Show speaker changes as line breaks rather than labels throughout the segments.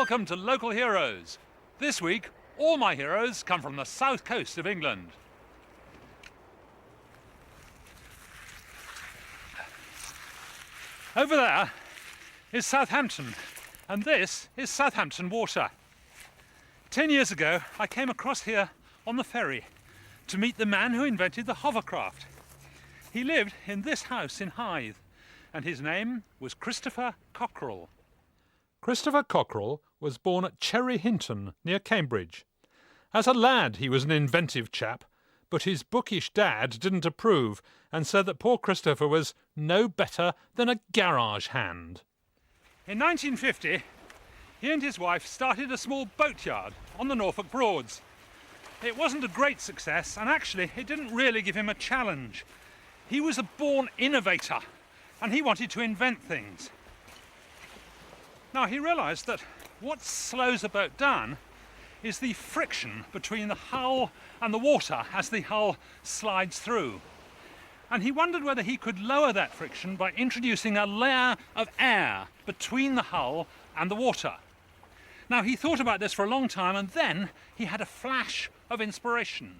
Welcome to Local Heroes. This week, all my heroes come from the south coast of England. Over there is Southampton, and this is Southampton Water. 10 years ago, I came across here on the ferry to meet the man who invented the hovercraft. He lived in this house in Hythe, and his name was Christopher Cockerell. Christopher Cockerell was born at Cherry Hinton, near Cambridge. As a lad, he was an inventive chap, but his bookish dad didn't approve and said that poor Christopher was no better than a garage hand. In 1950, he and his wife started a small boatyard on the Norfolk Broads. It wasn't a great success, and actually it didn't really give him a challenge. He was a born innovator, and he wanted to invent things. Now, he realised that what slows a boat down is the friction between the hull and the water as the hull slides through. And he wondered whether he could lower that friction by introducing a layer of air between the hull and the water. Now, he thought about this for a long time, and then he had a flash of inspiration.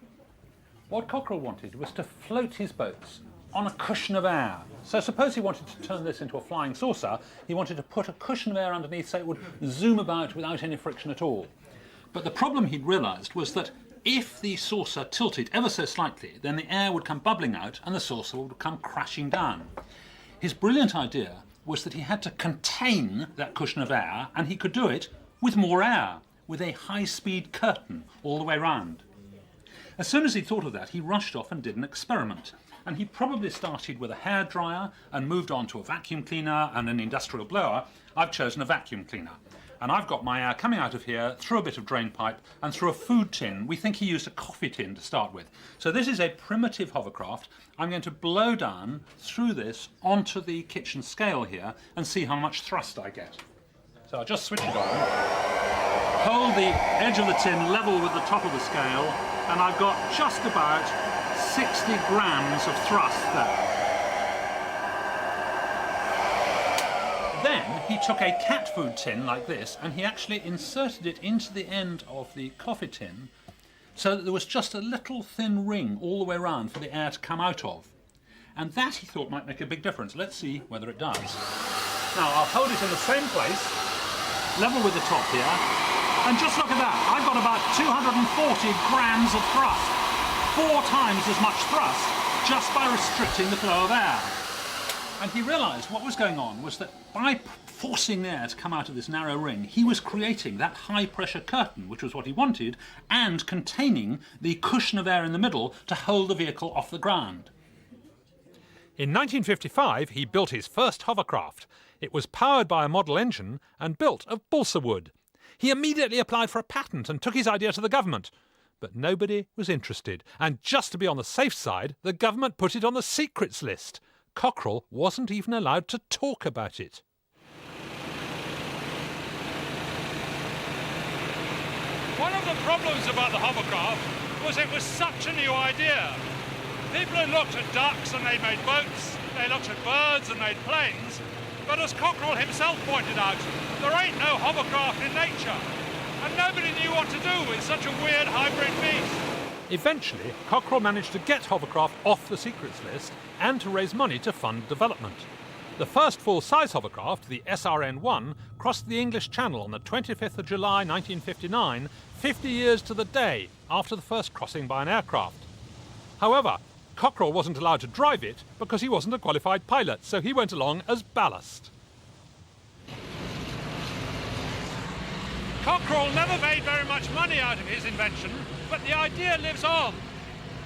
What Cockerell wanted was to float his boats on a cushion of air. So suppose he wanted to turn this into a flying saucer, he wanted to put a cushion of air underneath so it would zoom about without any friction at all. But the problem he'd realised was that if the saucer tilted ever so slightly, then the air would come bubbling out and the saucer would come crashing down. His brilliant idea was that he had to contain that cushion of air, and he could do it with more air, with a high-speed curtain all the way round. As soon as he thought of that, he rushed off and did an experiment. And he probably started with a hairdryer and moved on to a vacuum cleaner and an industrial blower. I've chosen a vacuum cleaner. And I've got my air coming out of here through a bit of drain pipe and through a food tin. We think he used a coffee tin to start with. So this is a primitive hovercraft. I'm going to blow down through this onto the kitchen scale here and see how much thrust I get. So I'll just switch it on. Hold the edge of the tin level with the top of the scale, and I've got just about 60 grams of thrust there. Then he took a cat food tin like this, and he actually inserted it into the end of the coffee tin so that there was just a little thin ring all the way around for the air to come out of. And that he thought might make a big difference. Let's see whether it does. Now I'll hold it in the same place, level with the top here, and just look at that. I've got about 240 grams of thrust. 4 times as much thrust just by restricting the flow of air. And he realised what was going on was that by forcing the air to come out of this narrow ring, he was creating that high pressure curtain, which was what he wanted, and containing the cushion of air in the middle to hold the vehicle off the ground. In 1955, he built his first hovercraft. It was powered by a model engine and built of balsa wood. He immediately applied for a patent and took his idea to the government. But nobody was interested, and just to be on the safe side, the government put it on the secrets list. Cockerell wasn't even allowed to talk about it. One of the problems about the hovercraft was it was such a new idea. People had looked at ducks and they made boats, they looked at birds and made planes, but as Cockerell himself pointed out, there ain't no hovercraft in nature. And nobody knew what to do with such a weird hybrid beast. Eventually, Cockerell managed to get hovercraft off the secrets list and to raise money to fund development. The first full-size hovercraft, the SRN-1, crossed the English Channel on the 25th of July 1959, 50 years to the day after the first crossing by an aircraft. However, Cockerell wasn't allowed to drive it because he wasn't a qualified pilot, so he went along as ballast. Cockerell never made very much money out of his invention, but the idea lives on.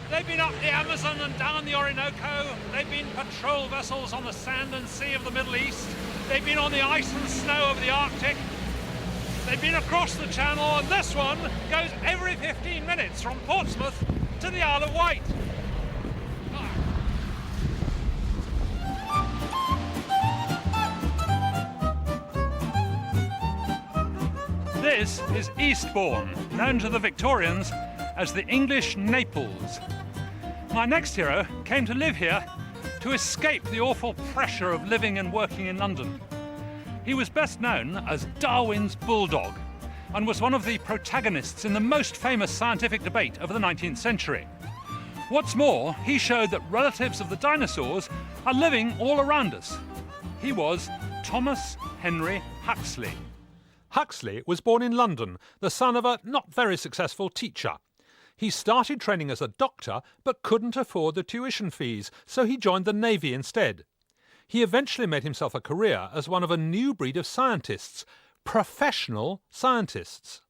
They've been up the Amazon and down the Orinoco, they've been patrol vessels on the sand and sea of the Middle East, they've been on the ice and snow of the Arctic, they've been across the Channel, and this one goes every 15 minutes from Portsmouth to the Isle of Wight. This is Eastbourne, known to the Victorians as the English Naples. My next hero came to live here to escape the awful pressure of living and working in London. He was best known as Darwin's bulldog, and was one of the protagonists in the most famous scientific debate of the 19th century. What's more, he showed that relatives of the dinosaurs are living all around us. He was Thomas Henry Huxley. Huxley was born in London, the son of a not very successful teacher. He started training as a doctor but couldn't afford the tuition fees, so he joined the Navy instead. He eventually made himself a career as one of a new breed of scientists, professional scientists.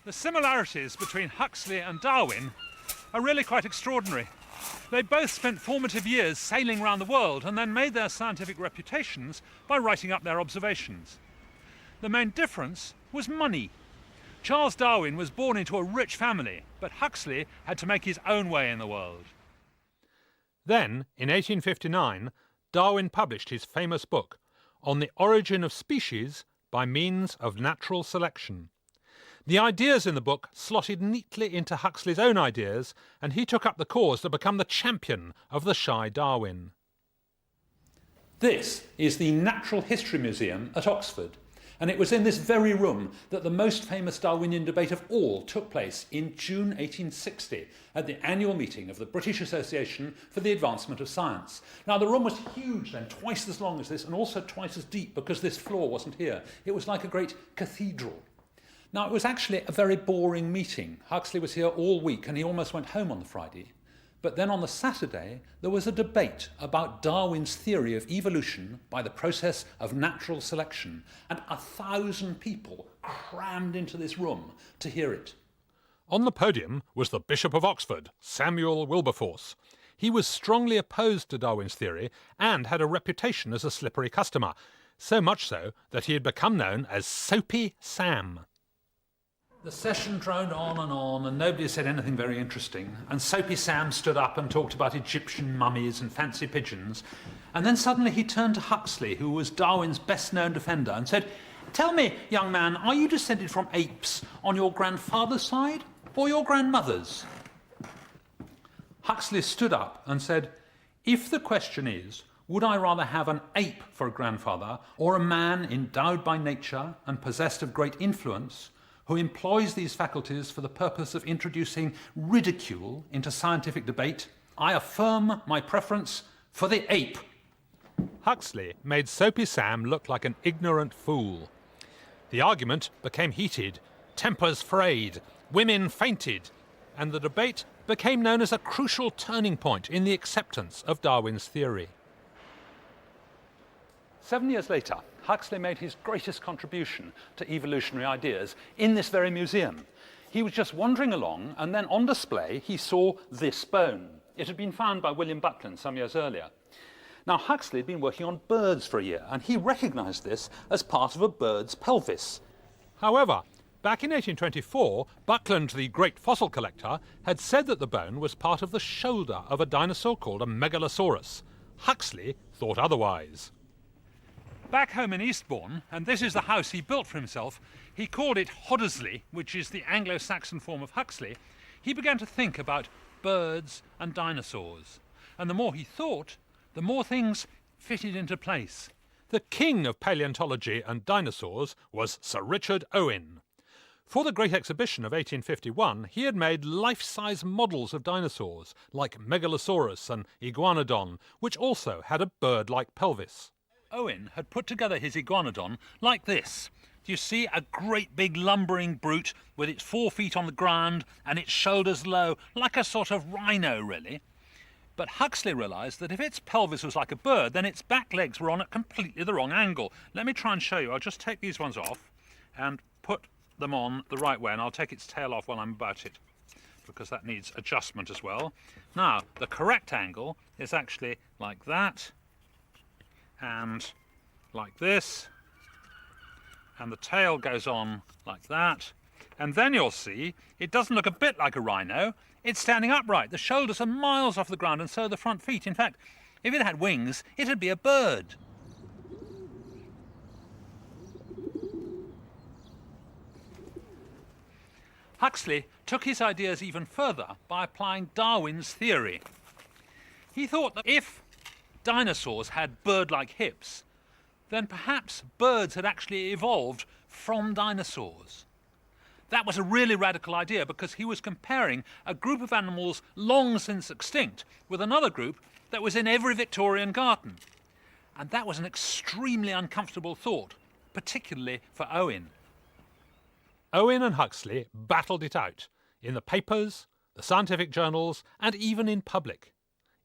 The similarities between Huxley and Darwin are really quite extraordinary. They both spent formative years sailing around the world and then made their scientific reputations by writing up their observations. The main difference was money. Charles Darwin was born into a rich family, but Huxley had to make his own way in the world. Then, in 1859, Darwin published his famous book, On the Origin of Species by Means of Natural Selection. The ideas in the book slotted neatly into Huxley's own ideas, and he took up the cause to become the champion of the shy Darwin. This is the Natural History Museum at Oxford, and it was in this very room that the most famous Darwinian debate of all took place in June 1860 at the annual meeting of the British Association for the Advancement of Science. Now, the room was huge then, twice as long as this, and also twice as deep because this floor wasn't here. It was like a great cathedral. Now, it was actually a very boring meeting. Huxley was here all week and he almost went home on the Friday. But then on the Saturday, there was a debate about Darwin's theory of evolution by the process of natural selection, and 1,000 people crammed into this room to hear it. On the podium was the Bishop of Oxford, Samuel Wilberforce. He was strongly opposed to Darwin's theory and had a reputation as a slippery customer, so much so that he had become known as Soapy Sam. The session droned on and nobody said anything very interesting, and Soapy Sam stood up and talked about Egyptian mummies and fancy pigeons, and then suddenly he turned to Huxley, who was Darwin's best-known defender, and said, "Tell me, young man, are you descended from apes on your grandfather's side or your grandmother's?" Huxley stood up and said, "If the question is, would I rather have an ape for a grandfather or a man endowed by nature and possessed of great influence, who employs these faculties for the purpose of introducing ridicule into scientific debate, I affirm my preference for the ape." Huxley made Soapy Sam look like an ignorant fool. The argument became heated, tempers frayed, women fainted, and the debate became known as a crucial turning point in the acceptance of Darwin's theory. 7 years later, Huxley made his greatest contribution to evolutionary ideas in this very museum. He was just wandering along, and then on display he saw this bone. It had been found by William Buckland some years earlier. Now, Huxley had been working on birds for a year, and he recognised this as part of a bird's pelvis. However, back in 1824, Buckland, the great fossil collector, had said that the bone was part of the shoulder of a dinosaur called a Megalosaurus. Huxley thought otherwise. Back home in Eastbourne, and this is the house he built for himself, he called it Hodersley, which is the Anglo-Saxon form of Huxley. He began to think about birds and dinosaurs. And the more he thought, the more things fitted into place. The king of paleontology and dinosaurs was Sir Richard Owen. For the Great Exhibition of 1851, he had made life-size models of dinosaurs, like Megalosaurus and Iguanodon, which also had a bird-like pelvis. Owen had put together his iguanodon like this. Do you see a great big lumbering brute with its 4 feet on the ground and its shoulders low, like a sort of rhino, really? But Huxley realised that if its pelvis was like a bird, then its back legs were on at completely the wrong angle. Let me try and show you. I'll just take these ones off and put them on the right way, and I'll take its tail off while I'm about it, because that needs adjustment as well. Now, the correct angle is actually like that, and like this, and the tail goes on like that, and then you'll see it doesn't look a bit like a rhino. It's standing upright. The shoulders are miles off the ground, and so are the front feet. In fact, if it had wings, it'd be a bird. Huxley took his ideas even further by applying Darwin's theory. He thought that if dinosaurs had bird-like hips, then perhaps birds had actually evolved from dinosaurs. That was a really radical idea because he was comparing a group of animals long since extinct with another group that was in every Victorian garden. And that was an extremely uncomfortable thought, particularly for Owen. Owen and Huxley battled it out in the papers, the scientific journals, and even in public.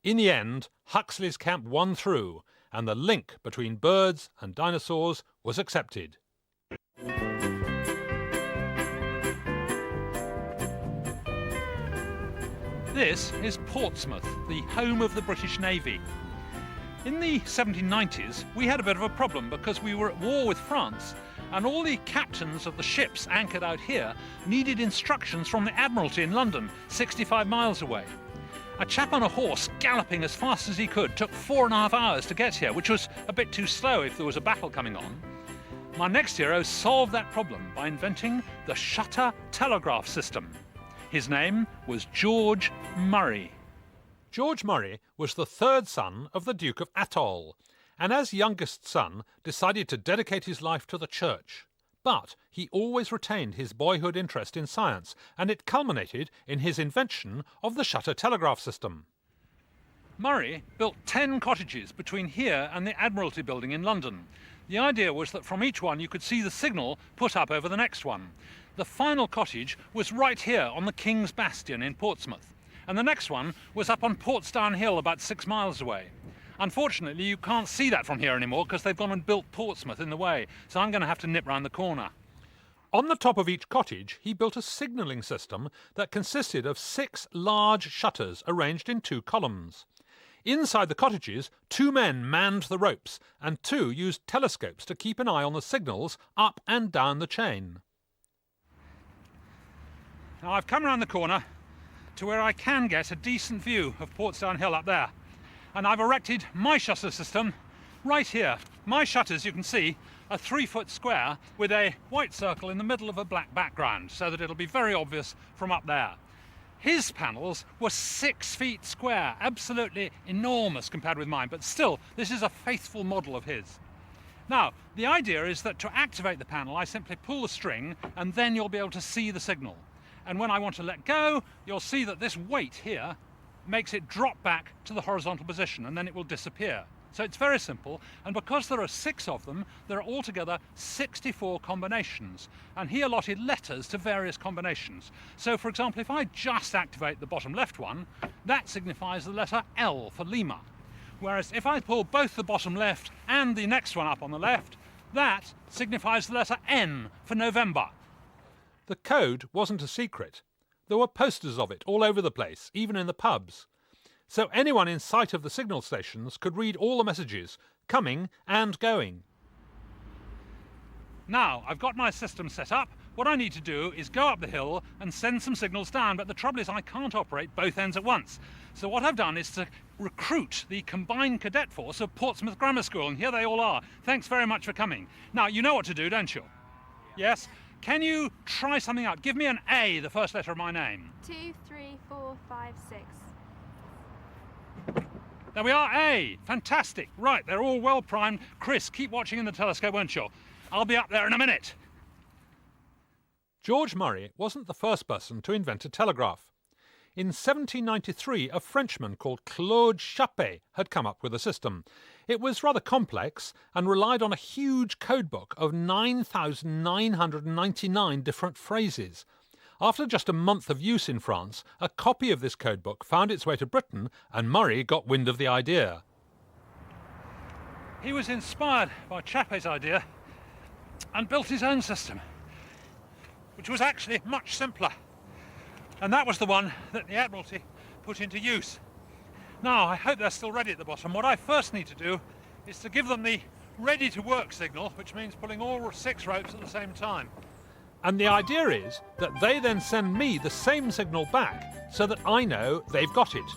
In the end, Huxley's camp won through, and the link between birds and dinosaurs was accepted. This is Portsmouth, the home of the British Navy. In the 1790s, we had a bit of a problem because we were at war with France, and all the captains of the ships anchored out here needed instructions from the Admiralty in London, 65 miles away. A chap on a horse galloping as fast as he could took 4.5 hours to get here, which was a bit too slow if there was a battle coming on. My next hero solved that problem by inventing the shutter telegraph system. His name was George Murray. George Murray was the third son of the Duke of Atholl, and as youngest son decided to dedicate his life to the church. But he always retained his boyhood interest in science, and it culminated in his invention of the shutter telegraph system. Murray built 10 cottages between here and the Admiralty building in London. The idea was that from each one you could see the signal put up over the next one. The final cottage was right here on the King's Bastion in Portsmouth, and the next one was up on Portsdown Hill about 6 miles away. Unfortunately, you can't see that from here anymore because they've gone and built Portsmouth in the way, so I'm going to have to nip round the corner. On the top of each cottage, he built a signalling system that consisted of 6 large shutters arranged in 2 columns. Inside the cottages, 2 men manned the ropes, and 2 used telescopes to keep an eye on the signals up and down the chain. Now I've come round the corner to where I can get a decent view of Portsdown Hill up there. And I've erected my shutter system right here. My shutters, you can see, are 3-foot square with a white circle in the middle of a black background, so that it'll be very obvious from up there. His panels were 6 feet square, absolutely enormous compared with mine, but still, this is a faithful model of his. Now, the idea is that to activate the panel, I simply pull the string and then you'll be able to see the signal. And when I want to let go, you'll see that this weight here makes it drop back to the horizontal position, and then it will disappear. So it's very simple, and because there are 6 of them, there are altogether 64 combinations, and he allotted letters to various combinations. So for example, if I just activate the bottom left one, that signifies the letter L for Lima. Whereas if I pull both the bottom left and the next one up on the left, that signifies the letter N for November. The code wasn't a secret. There were posters of it all over the place, even in the pubs. So anyone in sight of the signal stations could read all the messages, coming and going. Now, I've got my system set up. What I need to do is go up the hill and send some signals down, but the trouble is I can't operate both ends at once. So what I've done is to recruit the combined cadet force of Portsmouth Grammar School, and here they all are. Thanks very much for coming. Now, you know what to do, don't you? Yes? Can you try something out? Give me an A, the first letter of my name.
2, 3, 4, 5, 6.
There we are, A. Fantastic. Right, they're all well primed. Chris, keep watching in the telescope, won't you? I'll be up there in a minute. George Murray wasn't the first person to invent a telegraph. In 1793, a Frenchman called Claude Chappé had come up with a system. It was rather complex and relied on a huge codebook of 9,999 different phrases. After just a month of use in France, a copy of this codebook found its way to Britain, and Murray got wind of the idea. He was inspired by Chappé's idea and built his own system, which was actually much simpler. And that was the one that the Admiralty put into use. Now, I hope they're still ready at the bottom. What I first need to do is to give them the ready-to-work signal, which means pulling all 6 ropes at the same time. And the idea is that they then send me the same signal back so that I know they've got it.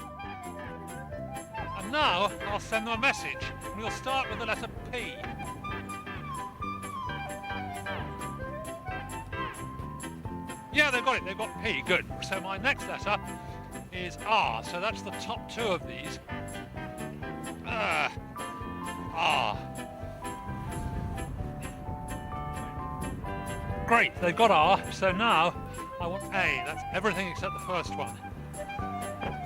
And now I'll send them a message, and we'll start with the letter P. Yeah, they've got it, they've got P, good. So my next letter is R, so that's the top 2 of these. R. Great, they've got R, so now I want A. That's everything except the first one.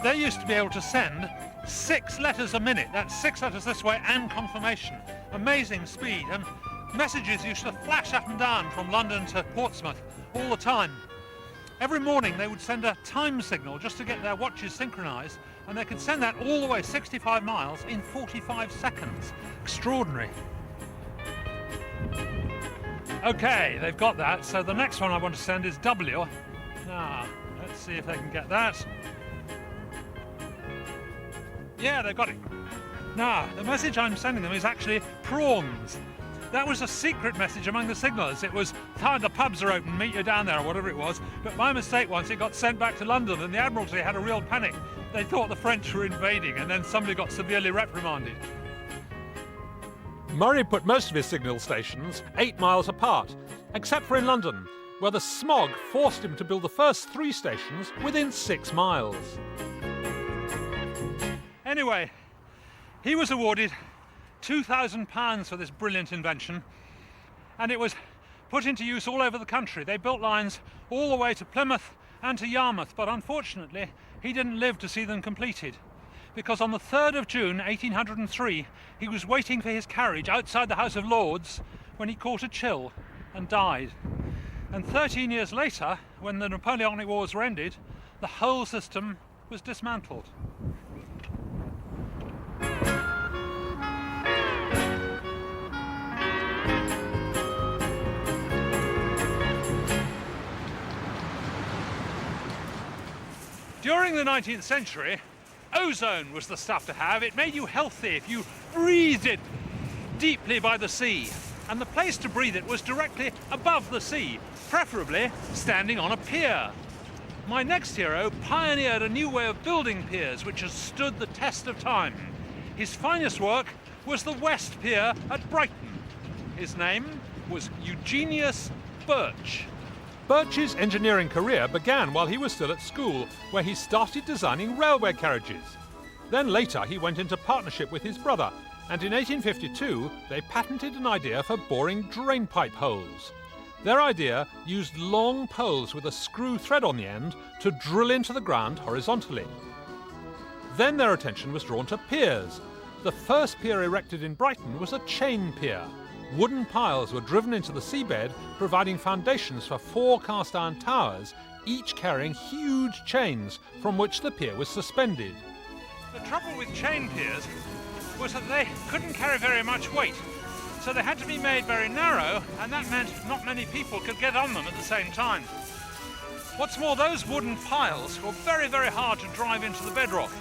They used to be able to send 6 letters a minute. That's 6 letters this way and confirmation. Amazing speed, and messages used to flash up and down from London to Portsmouth all the time. Every morning they would send a time signal just to get their watches synchronised, and they could send that all the way 65 miles in 45 seconds. Extraordinary. Okay, they've got that, so the next one I want to send is W. Now, let's see if they can get that. Yeah, they've got it. Now, the message I'm sending them is actually prawns. That was a secret message among the signallers. It was, the pubs are open, meet you down there, or whatever it was. But by mistake once it got sent back to London, and the Admiralty had a real panic. They thought the French were invading, and then somebody got severely reprimanded. Murray put most of his signal stations 8 miles apart, except for in London, where the smog forced him to build the first 3 stations within 6 miles. Anyway, he was awarded £2,000 for this brilliant invention, and it was put into use all over the country. They built lines all the way to Plymouth and to Yarmouth, but unfortunately he didn't live to see them completed, because on the 3rd of June 1803 he was waiting for his carriage outside the House of Lords when he caught a chill and died. And 13 years later, when the Napoleonic Wars were ended, the whole system was dismantled. During the 19th century, ozone was the stuff to have. It made you healthy if you breathed it deeply by the sea. And the place to breathe it was directly above the sea, preferably standing on a pier. My next hero pioneered a new way of building piers which has stood the test of time. His finest work was the West Pier at Brighton. His name was Eugenius Birch. Birch's engineering career began while he was still at school, where he started designing railway carriages. Then later he went into partnership with his brother, and in 1852 they patented an idea for boring drainpipe holes. Their idea used long poles with a screw thread on the end to drill into the ground horizontally. Then their attention was drawn to piers. The first pier erected in Brighton was a chain pier. Wooden piles were driven into the seabed, providing foundations for 4 cast-iron towers, each carrying huge chains from which the pier was suspended. The trouble with chain piers was that they couldn't carry very much weight, so they had to be made very narrow, and that meant not many people could get on them at the same time. What's more, those wooden piles were very, very hard to drive into the bedrock.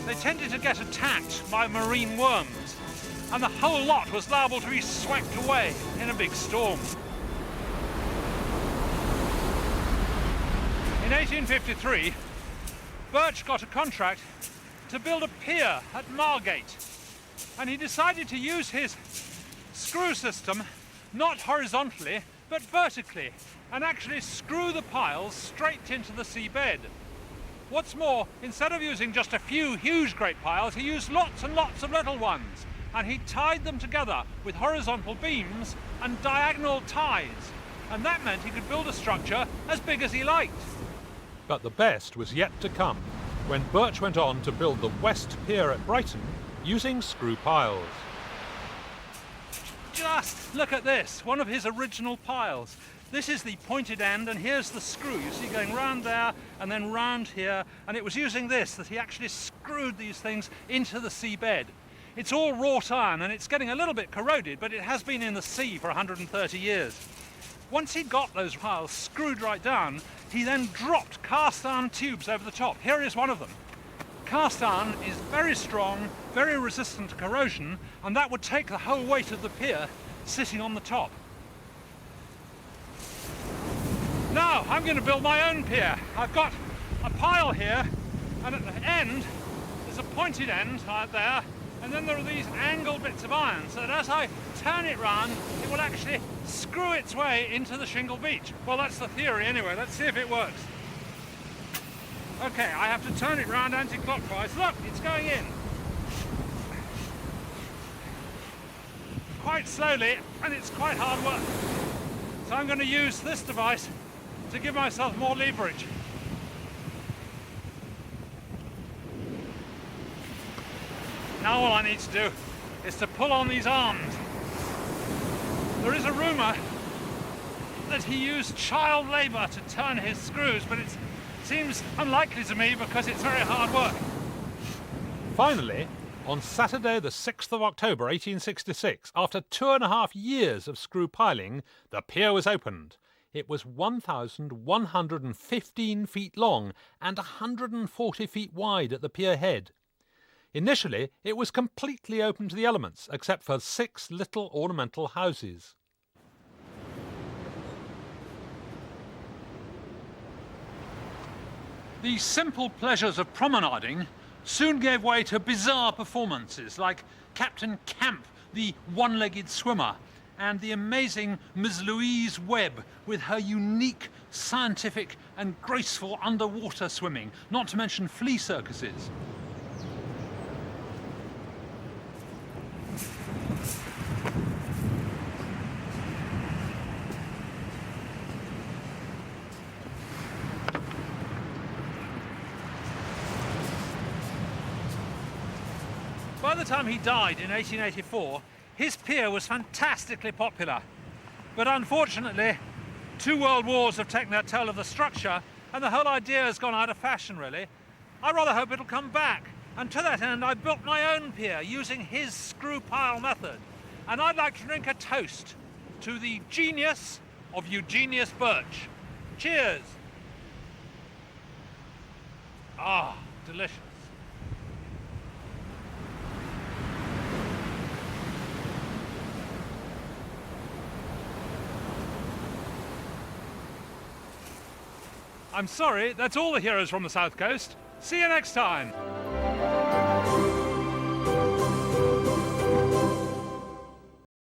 They tended to get attacked by marine worms, and the whole lot was liable to be swept away in a big storm. In 1853, Birch got a contract to build a pier at Margate, and he decided to use his screw system not horizontally but vertically, and actually screw the piles straight into the seabed. What's more, instead of using just a few huge great piles, he used lots and lots of little ones, and he tied them together with horizontal beams and diagonal ties, and that meant he could build a structure as big as he liked. But the best was yet to come, when Birch went on to build the West Pier at Brighton using screw piles. Just look at this, one of his original piles. This is the pointed end, and here's the screw. You see, going round there and then round here, and it was using this that he actually screwed these things into the seabed. It's all wrought iron, and it's getting a little bit corroded, but it has been in the sea for 130 years. Once he'd got those piles screwed right down, he then dropped cast iron tubes over the top. Here is one of them. Cast iron is very strong, very resistant to corrosion, and that would take the whole weight of the pier sitting on the top. Now I'm going to build my own pier. I've got a pile here, and at the end there's a pointed end right there, and then there are these angled bits of iron, so that as I turn it round, it will actually screw its way into the shingle beach. Well, that's the theory anyway. Let's see if it works. Okay, I have to turn it round anti-clockwise. Look, it's going in. Quite slowly, and it's quite hard work. So I'm going to use this device to give myself more leverage. Now all I need to do is to pull on these arms. There is a rumour that he used child labour to turn his screws, but it seems unlikely to me because it's very hard work. Finally, on Saturday the 6th of October 1866, after 2.5 years of screw piling, the pier was opened. It was 1,115 feet long and 140 feet wide at the pier head. Initially, it was completely open to the elements, except for 6 little ornamental houses. The simple pleasures of promenading soon gave way to bizarre performances like Captain Camp, the one-legged swimmer, and the amazing Miss Louise Webb with her unique, scientific and graceful underwater swimming, not to mention flea circuses. By the time he died in 1884, his pier was fantastically popular. But unfortunately, 2 world wars have taken their toll of the structure, and the whole idea has gone out of fashion, really. I rather hope it'll come back. And to that end, I built my own pier using his Screwpile method. And I'd like to drink a toast to the genius of Eugenius Birch. Cheers! Ah, delicious. I'm sorry, that's all the heroes from the South Coast. See you next time.